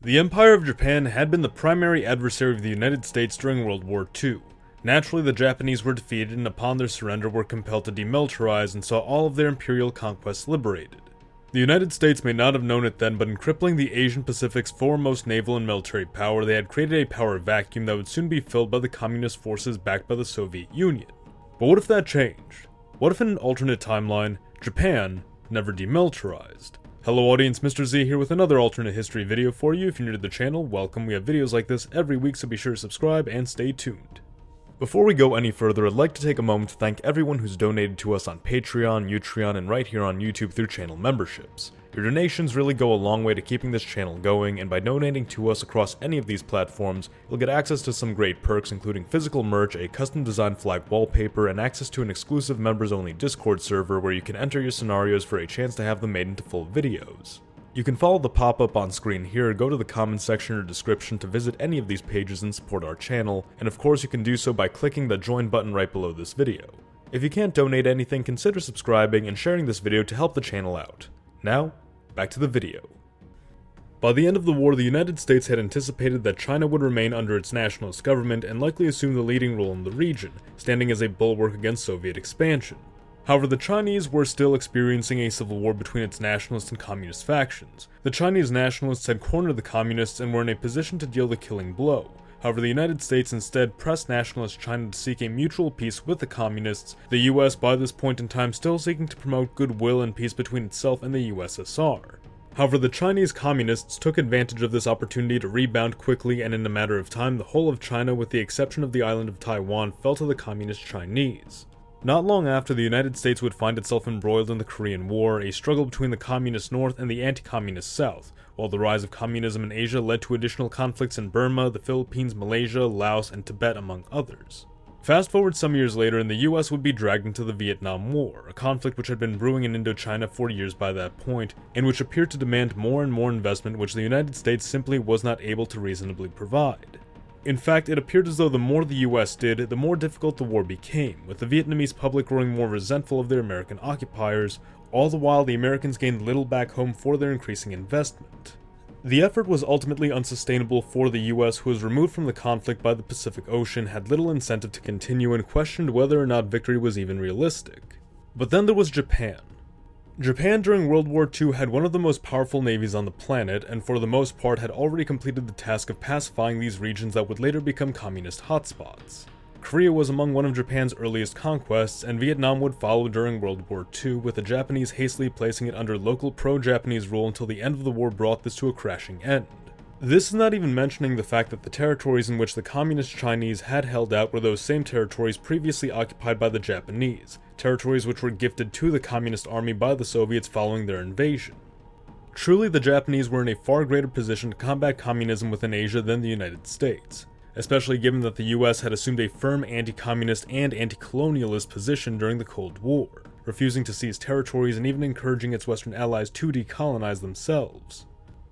The Empire of Japan had been the primary adversary of the United States during World War II. Naturally, the Japanese were defeated and upon their surrender were compelled to demilitarize and saw all of their imperial conquests liberated. The United States may not have known it then, but in crippling the Asian Pacific's foremost naval and military power, they had created a power vacuum that would soon be filled by the communist forces backed by the Soviet Union. But what if that changed? What if in an alternate timeline, Japan never demilitarized? Hello audience, Mr. Z here with another alternate history video for you. If you're new to the channel, welcome. We have videos like this every week, so be sure to subscribe and stay tuned. Before we go any further, I'd like to take a moment to thank everyone who's donated to us on Patreon, Utreon, and right here on YouTube through channel memberships. Your donations really go a long way to keeping this channel going, and by donating to us across any of these platforms, you'll get access to some great perks including physical merch, a custom designed flag wallpaper, and access to an exclusive members-only Discord server where you can enter your scenarios for a chance to have them made into full videos. You can follow the pop-up on screen here, go to the comment section or description to visit any of these pages and support our channel, and of course you can do so by clicking the join button right below this video. If you can't donate anything, consider subscribing and sharing this video to help the channel out. Now, back to the video. By the end of the war, the United States had anticipated that China would remain under its nationalist government and likely assume the leading role in the region, standing as a bulwark against Soviet expansion. However, the Chinese were still experiencing a civil war between its nationalist and communist factions. The Chinese Nationalists had cornered the communists and were in a position to deal the killing blow. However, the United States instead pressed nationalist China to seek a mutual peace with the communists, the US by this point in time still seeking to promote goodwill and peace between itself and the USSR. However, the Chinese communists took advantage of this opportunity to rebound quickly, and in a matter of time the whole of China, with the exception of the island of Taiwan, fell to the communist Chinese. Not long after, the United States would find itself embroiled in the Korean War, a struggle between the communist North and the anti-communist South, while the rise of communism in Asia led to additional conflicts in Burma, the Philippines, Malaysia, Laos, and Tibet, among others. Fast forward some years later, and the US would be dragged into the Vietnam War, a conflict which had been brewing in Indochina for years by that point, and which appeared to demand more and more investment which the United States simply was not able to reasonably provide. In fact, it appeared as though the more the US did, the more difficult the war became, with the Vietnamese public growing more resentful of their American occupiers, all the while the Americans gained little back home for their increasing investment. The effort was ultimately unsustainable for the US, who was removed from the conflict by the Pacific Ocean, had little incentive to continue, and questioned whether or not victory was even realistic. But then there was Japan. Japan during World War II had one of the most powerful navies on the planet, and for the most part had already completed the task of pacifying these regions that would later become communist hotspots. Korea was among one of Japan's earliest conquests, and Vietnam would follow during World War II, with the Japanese hastily placing it under local pro-Japanese rule until the end of the war brought this to a crashing end. This is not even mentioning the fact that the territories in which the communist Chinese had held out were those same territories previously occupied by the Japanese, territories which were gifted to the communist army by the Soviets following their invasion. Truly, the Japanese were in a far greater position to combat communism within Asia than the United States, especially given that the US had assumed a firm anti-communist and anti-colonialist position during the Cold War, refusing to seize territories and even encouraging its Western allies to decolonize themselves.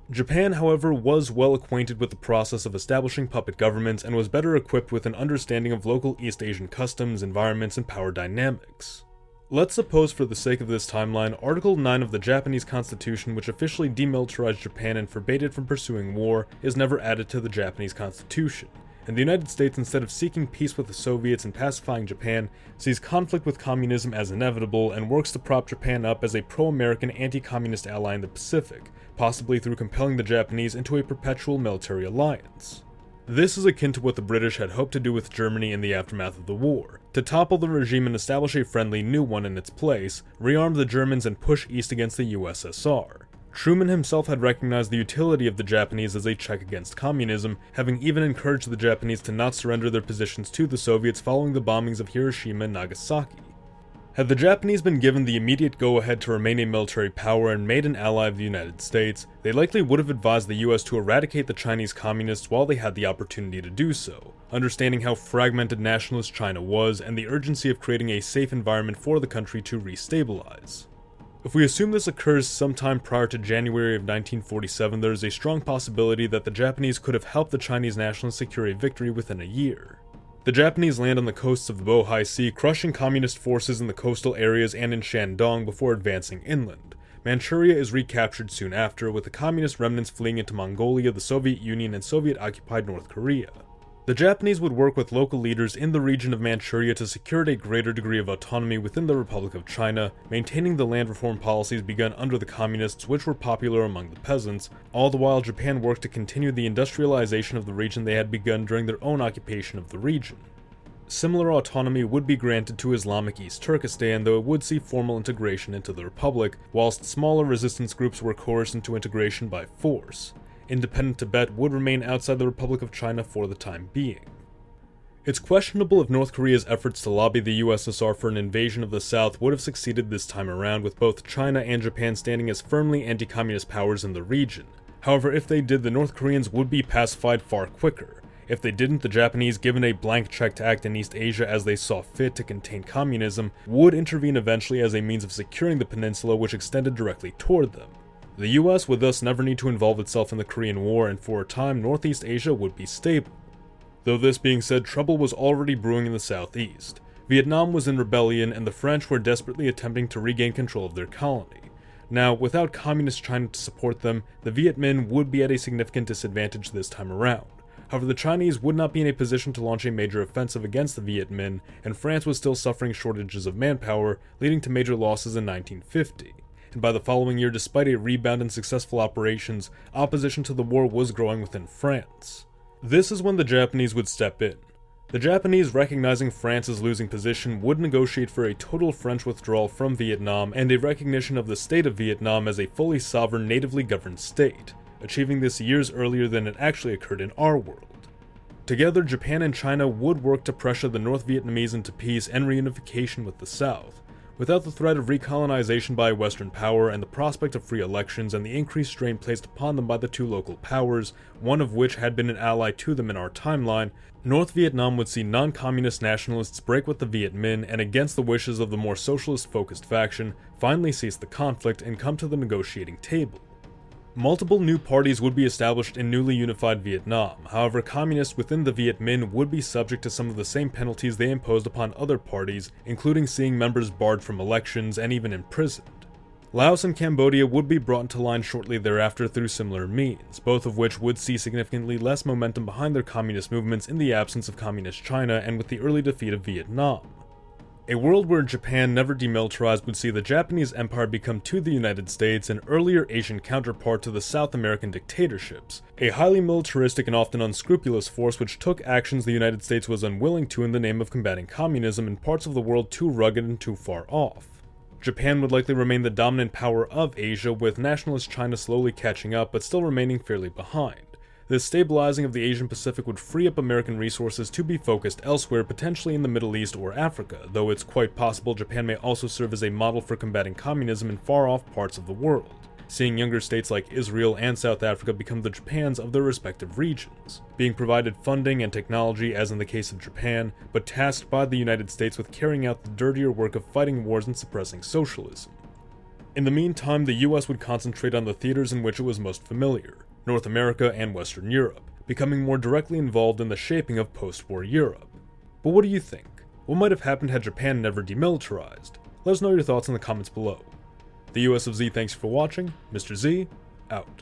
Japan, however, was well acquainted with the process of establishing puppet governments and was better equipped with an understanding of local East Asian customs, environments, and power dynamics. Let's suppose, for the sake of this timeline, Article 9 of the Japanese Constitution, which officially demilitarized Japan and forbade it from pursuing war, is never added to the Japanese Constitution, and the United States, instead of seeking peace with the Soviets and pacifying Japan, sees conflict with communism as inevitable and works to prop Japan up as a pro-American anti-communist ally in the Pacific, possibly through compelling the Japanese into a perpetual military alliance. This is akin to what the British had hoped to do with Germany in the aftermath of the war, to topple the regime and establish a friendly new one in its place, rearm the Germans and push east against the USSR. Truman himself had recognized the utility of the Japanese as a check against communism, having even encouraged the Japanese to not surrender their positions to the Soviets following the bombings of Hiroshima and Nagasaki. Had the Japanese been given the immediate go-ahead to remain a military power and made an ally of the United States, they likely would have advised the US to eradicate the Chinese communists while they had the opportunity to do so, understanding how fragmented nationalist China was and the urgency of creating a safe environment for the country to restabilize. If we assume this occurs sometime prior to January of 1947, there is a strong possibility that the Japanese could have helped the Chinese nationalists secure a victory within a year. The Japanese land on the coasts of the Bohai Sea, crushing communist forces in the coastal areas and in Shandong before advancing inland. Manchuria is recaptured soon after, with the communist remnants fleeing into Mongolia, the Soviet Union, and Soviet-occupied North Korea. The Japanese would work with local leaders in the region of Manchuria to secure a greater degree of autonomy within the Republic of China, maintaining the land reform policies begun under the communists, which were popular among the peasants, all the while Japan worked to continue the industrialization of the region they had begun during their own occupation of the region. Similar autonomy would be granted to Islamic East Turkestan, though it would see formal integration into the Republic, whilst smaller resistance groups were coerced into integration by force. Independent Tibet would remain outside the Republic of China for the time being. It's questionable if North Korea's efforts to lobby the USSR for an invasion of the South would have succeeded this time around, with both China and Japan standing as firmly anti-communist powers in the region. However, if they did, the North Koreans would be pacified far quicker. If they didn't, the Japanese, given a blank check to act in East Asia as they saw fit to contain communism, would intervene eventually as a means of securing the peninsula, which extended directly toward them. The US would thus never need to involve itself in the Korean War, and for a time, Northeast Asia would be stable. Though this being said, trouble was already brewing in the southeast. Vietnam was in rebellion, and the French were desperately attempting to regain control of their colony. Now, without communist China to support them, the Viet Minh would be at a significant disadvantage this time around. However, the Chinese would not be in a position to launch a major offensive against the Viet Minh, and France was still suffering shortages of manpower, leading to major losses in 1950. And by the following year, despite a rebound in successful operations, opposition to the war was growing within France. This is when the Japanese would step in. The Japanese, recognizing France's losing position, would negotiate for a total French withdrawal from Vietnam and a recognition of the state of Vietnam as a fully sovereign, natively governed state, achieving this years earlier than it actually occurred in our world. Together, Japan and China would work to pressure the North Vietnamese into peace and reunification with the South. Without the threat of recolonization by a Western power and the prospect of free elections and the increased strain placed upon them by the two local powers, one of which had been an ally to them in our timeline, North Vietnam would see non-communist nationalists break with the Viet Minh and, against the wishes of the more socialist-focused faction, finally cease the conflict and come to the negotiating table. Multiple new parties would be established in newly unified Vietnam. However, communists within the Viet Minh would be subject to some of the same penalties they imposed upon other parties, including seeing members barred from elections and even imprisoned. Laos and Cambodia would be brought into line shortly thereafter through similar means, both of which would see significantly less momentum behind their communist movements in the absence of communist China and with the early defeat of Vietnam. A world where Japan never demilitarized would see the Japanese Empire become to the United States an earlier Asian counterpart to the South American dictatorships, a highly militaristic and often unscrupulous force which took actions the United States was unwilling to in the name of combating communism in parts of the world too rugged and too far off. Japan would likely remain the dominant power of Asia, with nationalist China slowly catching up but still remaining fairly behind. This stabilizing of the Asian Pacific would free up American resources to be focused elsewhere, potentially in the Middle East or Africa, though it's quite possible Japan may also serve as a model for combating communism in far-off parts of the world, seeing younger states like Israel and South Africa become the Japans of their respective regions, being provided funding and technology as in the case of Japan, but tasked by the United States with carrying out the dirtier work of fighting wars and suppressing socialism. In the meantime, the US would concentrate on the theaters in which it was most familiar, North America and Western Europe, becoming more directly involved in the shaping of post-war Europe. But what do you think? What might have happened had Japan never demilitarized? Let us know your thoughts in the comments below. The US of Z thanks you for watching. Mr. Z, out.